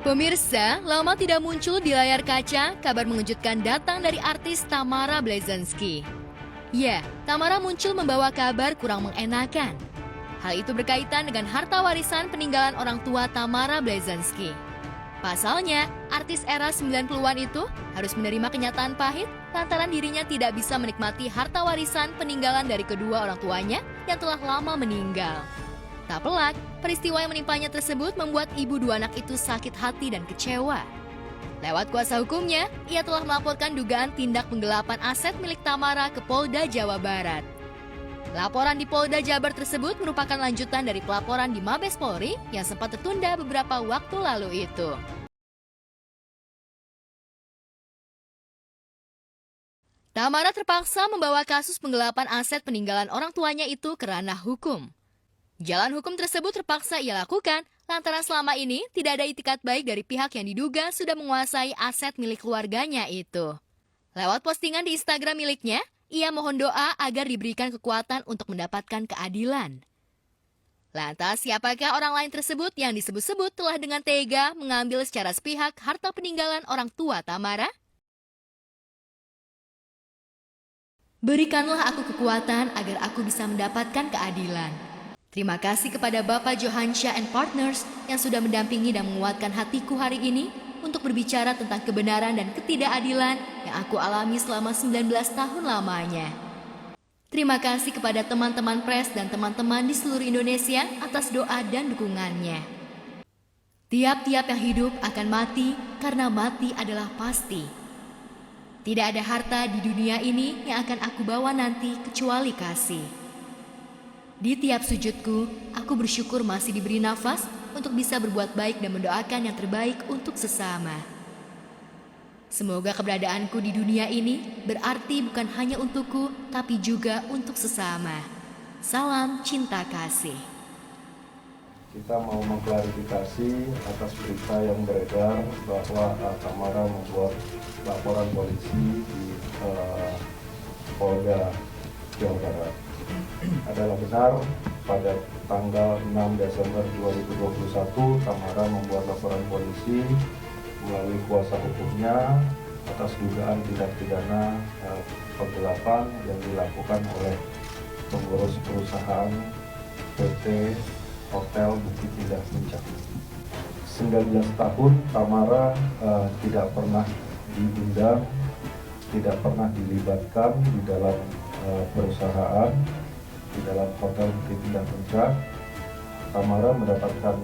Pemirsa, lama tidak muncul di layar kaca, kabar mengejutkan datang dari artis Tamara Blazensky. Ya, Tamara muncul membawa kabar kurang mengenakan. Hal itu berkaitan dengan harta warisan peninggalan orang tua Tamara Blazensky. Pasalnya, artis era 90-an itu harus menerima kenyataan pahit lantaran dirinya tidak bisa menikmati harta warisan peninggalan dari kedua orang tuanya yang telah lama meninggal. Tak pelak, peristiwa yang menimpanya tersebut membuat ibu dua anak itu sakit hati dan kecewa. Lewat kuasa hukumnya, ia telah melaporkan dugaan tindak penggelapan aset milik Tamara ke Polda Jawa Barat. Laporan di Polda Jabar tersebut merupakan lanjutan dari pelaporan di Mabes Polri yang sempat tertunda beberapa waktu lalu itu. Tamara terpaksa membawa kasus penggelapan aset peninggalan orang tuanya itu ke ranah hukum. Jalan hukum tersebut terpaksa ia lakukan lantaran selama ini tidak ada itikat baik dari pihak yang diduga sudah menguasai aset milik keluarganya itu. Lewat postingan di Instagram miliknya, ia mohon doa agar diberikan kekuatan untuk mendapatkan keadilan. Lantas, siapakah orang lain tersebut yang disebut-sebut telah dengan tega mengambil secara sepihak harta peninggalan orang tua Tamara? Berikanlah aku kekuatan agar aku bisa mendapatkan keadilan. Terima kasih kepada Bapak Johansyah and Partners yang sudah mendampingi dan menguatkan hatiku hari ini untuk berbicara tentang kebenaran dan ketidakadilan yang aku alami selama 19 tahun lamanya. Terima kasih kepada teman-teman pres dan teman-teman di seluruh Indonesia atas doa dan dukungannya. Tiap-tiap yang hidup akan mati karena mati adalah pasti. Tidak ada harta di dunia ini yang akan aku bawa nanti kecuali kasih. Di tiap sujudku, aku bersyukur masih diberi nafas untuk bisa berbuat baik dan mendoakan yang terbaik untuk sesama. Semoga keberadaanku di dunia ini berarti bukan hanya untukku, tapi juga untuk sesama. Salam cinta kasih. Kita mau mengklarifikasi atas berita yang beredar bahwa Tamara membuat laporan polisi di Polda Jawa Barat. Adalah benar, pada tanggal 6 Desember 2021 Tamara membuat laporan polisi melalui kuasa hukumnya atas dugaan tindak pidana penggelapan yang dilakukan oleh pengurus perusahaan PT Hotel Bukit Indah Puncak. 19 tahun Tamara tidak pernah diundang, tidak pernah dilibatkan di dalam perusahaan, di dalam Hotel Bukit Indah Puncak. Tamara mendapatkan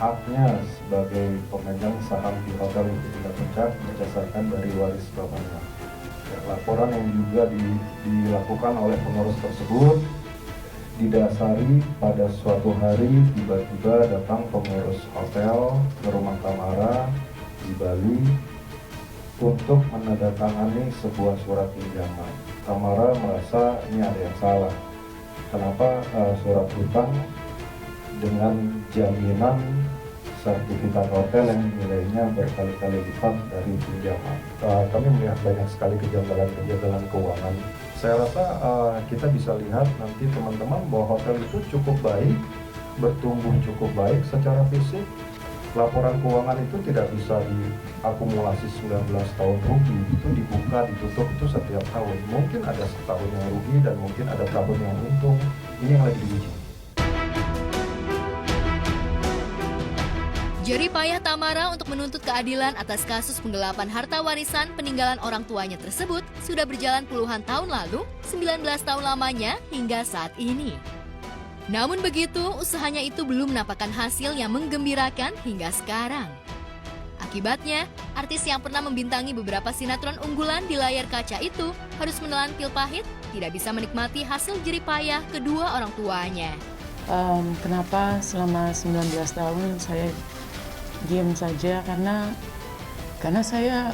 haknya sebagai pemegang saham di Hotel Bukit Indah Puncak berdasarkan dari waris bapaknya. Laporan yang juga dilakukan oleh pengurus tersebut didasari pada suatu hari tiba-tiba datang pengurus hotel ke rumah Tamara di Bali untuk menandatangani sebuah surat pinjaman. Tamara merasa ini ada yang salah. Kenapa surat hutang dengan jaminan sertifikat hotel yang nilainya berkali-kali lipat dari pinjaman? Kami melihat banyak sekali kejanggalan keuangan. Saya rasa kita bisa lihat nanti teman-teman bahwa hotel itu cukup baik, bertumbuh cukup baik secara fisik. Laporan keuangan itu tidak bisa diakumulasi 19 tahun rugi, itu dibuka, ditutup itu setiap tahun. Mungkin ada setahun yang rugi dan mungkin ada tahun yang untung. Ini yang lagi diuji. Jerih payah Tamara untuk menuntut keadilan atas kasus penggelapan harta warisan peninggalan orang tuanya tersebut sudah berjalan puluhan tahun lalu, 19 tahun lamanya hingga saat ini. Namun begitu, usahanya itu belum menampakkan hasil yang menggembirakan hingga sekarang. Akibatnya, artis yang pernah membintangi beberapa sinetron unggulan di layar kaca itu harus menelan pil pahit, tidak bisa menikmati hasil jerih payah kedua orang tuanya. Kenapa selama 19 tahun saya diam saja? Karena saya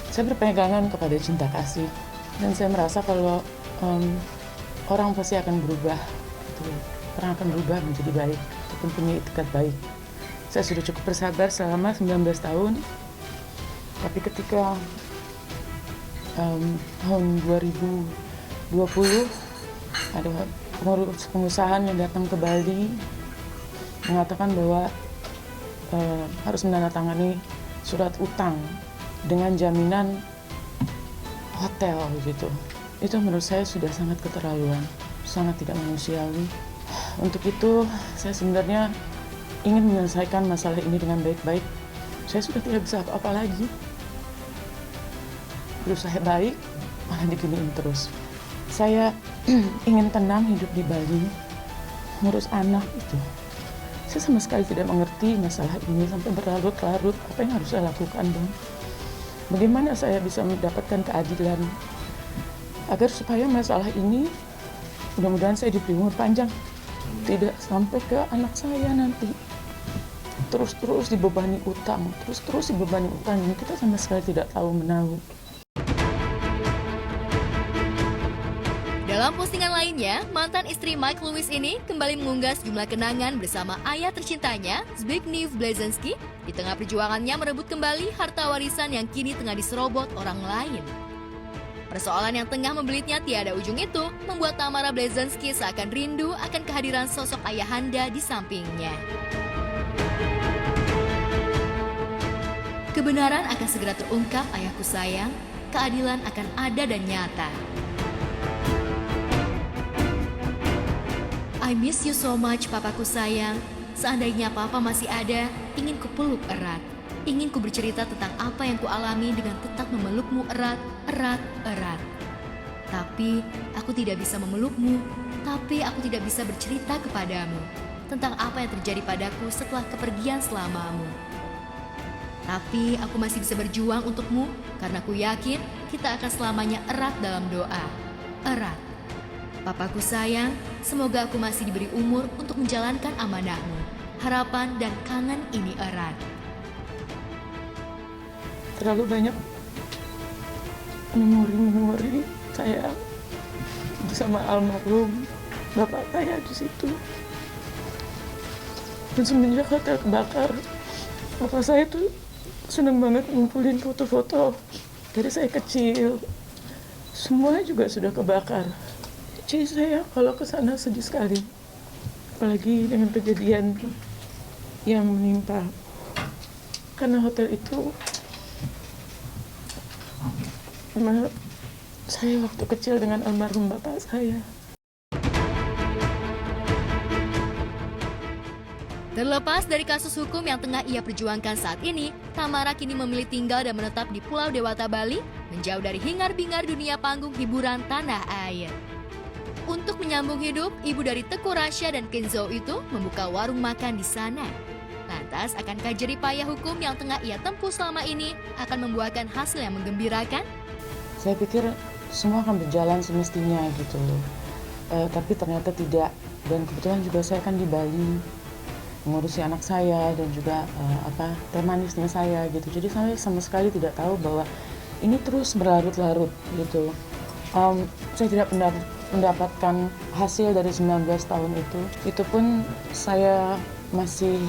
saya berpegangan kepada cinta kasih, dan saya merasa kalau orang pasti akan berubah, orang akan berubah menjadi baik, ataupun punya itikat baik. Saya sudah cukup bersabar selama 19 tahun, tapi ketika tahun 2020 ada pengusaha yang datang ke Bali mengatakan bahwa harus menandatangani surat utang dengan jaminan hotel gitu. Itu menurut saya sudah sangat keterlaluan, sangat tidak manusiawi. Untuk itu saya sebenarnya ingin menyelesaikan masalah ini dengan baik-baik. Saya sudah tidak bisa apa-apa lagi. Berusaha baik, malah diginiin terus. Saya ingin tenang hidup di Bali, ngurus anak itu. Saya sama sekali tidak mengerti masalah ini sampai berlarut-larut. Apa yang harus saya lakukan, Bang? Bagaimana saya bisa mendapatkan keadilan agar supaya masalah ini mudah-mudahan saya diberi umur panjang, tidak sampai ke anak saya nanti terus-terus dibebani utang, terus-terus dibebani utang. Kita sama sekali tidak tahu menahu. Dalam postingan lainnya, mantan istri Mike Lewis ini kembali mengunggah sejumlah kenangan bersama ayah tercintanya, Zbigniew Brzezinski, di tengah perjuangannya merebut kembali harta warisan yang kini tengah diserobot orang lain. Persoalan yang tengah membelitnya tiada ujung itu membuat Tamara Brzezinski seakan rindu akan kehadiran sosok ayahanda di sampingnya. Kebenaran akan segera terungkap, ayahku sayang. Keadilan akan ada dan nyata. I miss you so much, papaku sayang. Seandainya papa masih ada, ingin kupeluk erat. Ingin ku bercerita tentang apa yang ku alami dengan tetap memelukmu erat, erat, erat. Tapi aku tidak bisa memelukmu, tapi aku tidak bisa bercerita kepadamu tentang apa yang terjadi padaku setelah kepergian selamamu. Tapi aku masih bisa berjuang untukmu karena ku yakin kita akan selamanya erat dalam doa. Erat. Papaku sayang, semoga aku masih diberi umur untuk menjalankan amanahmu. Harapan dan kangen ini erat. Terlalu banyak memori saya bersama almarhum bapak saya di situ. Dan semenjak hotel kebakar, bapak saya tuh senang banget ngumpulin foto-foto dari saya kecil. Semua juga sudah kebakar. Jadi saya kalau ke sana sedih sekali. Apalagi dengan kejadian yang menimpa. Karena hotel itu memang saya waktu kecil dengan almarhum bapak saya. Terlepas dari kasus hukum yang tengah ia perjuangkan saat ini, Tamara kini memilih tinggal dan menetap di Pulau Dewata, Bali, menjauh dari hingar-bingar dunia panggung hiburan tanah air. Untuk menyambung hidup, ibu dari Teguh Rasya dan Kenzo itu membuka warung makan di sana. Lantas, akankah jerih payah hukum yang tengah ia tempuh selama ini akan membuahkan hasil yang menggembirakan? Saya pikir semua akan berjalan semestinya gitu. Tapi ternyata tidak. Dan kebetulan juga saya kan di Bali mengurusi anak saya dan juga teh manisnya saya gitu. Jadi saya sama sekali tidak tahu bahwa ini terus berlarut-larut gitu. Saya tidak mendapatkan hasil dari 19 tahun itu. Itu pun saya masih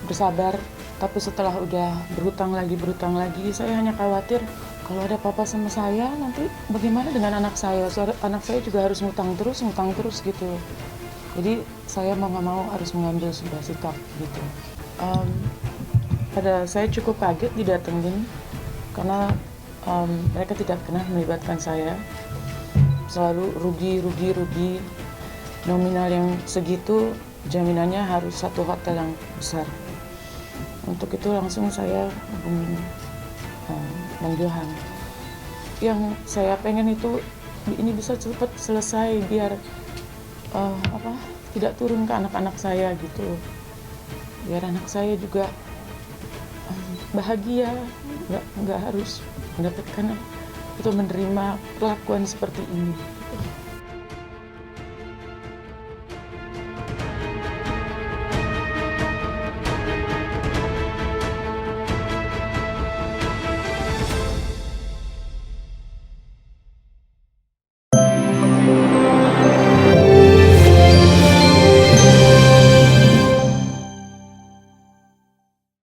bersabar. Tapi setelah udah berhutang lagi, saya hanya khawatir kalau ada papa sama saya nanti bagaimana dengan anak saya. Anak saya juga harus ngutang terus gitu. Jadi saya mau nggak mau harus mengambil sebuah sikap gitu. Saya cukup kaget didatengin karena mereka tidak pernah melibatkan saya. Selalu rugi, nominal yang segitu jaminannya harus satu hotel yang besar. Untuk itu langsung saya hubungin Bang Johan. Yang saya pengen itu ini bisa cepat selesai biar tidak turun ke anak-anak saya gitu. Biar anak saya juga bahagia, nggak harus mendapatkan atau menerima perlakuan seperti ini.